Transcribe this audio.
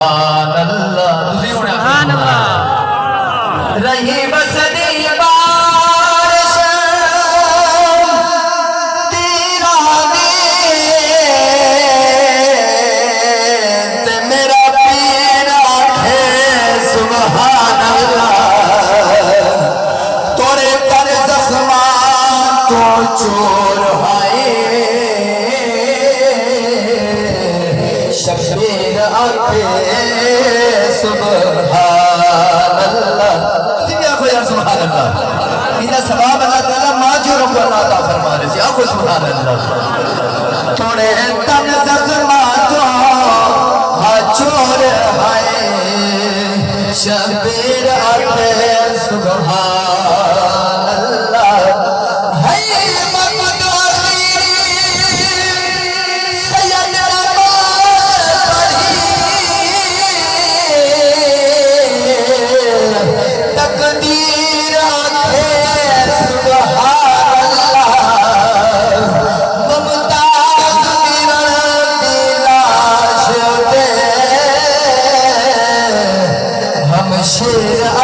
سبحان اللہ رہی بسدی بارش تیرا تے میرا پیر آکھے سبحان اللہ توڑے پر زخمان تو چور ہائے شبیر آکھے سبحان اللہ سبحان اللہ انہا سباب اللہ تعالیٰ ماجر کو اللہ تعالیٰ فرما رہے ہیں آخو سبحان اللہ توڑے تن زخماتوں ہچور ہائے شبیر آتے سبحان اللہ ہے مقد آخری سید تقدیر آتے سبحان اللہ ممتاز میرن دلاش دے ہم شیر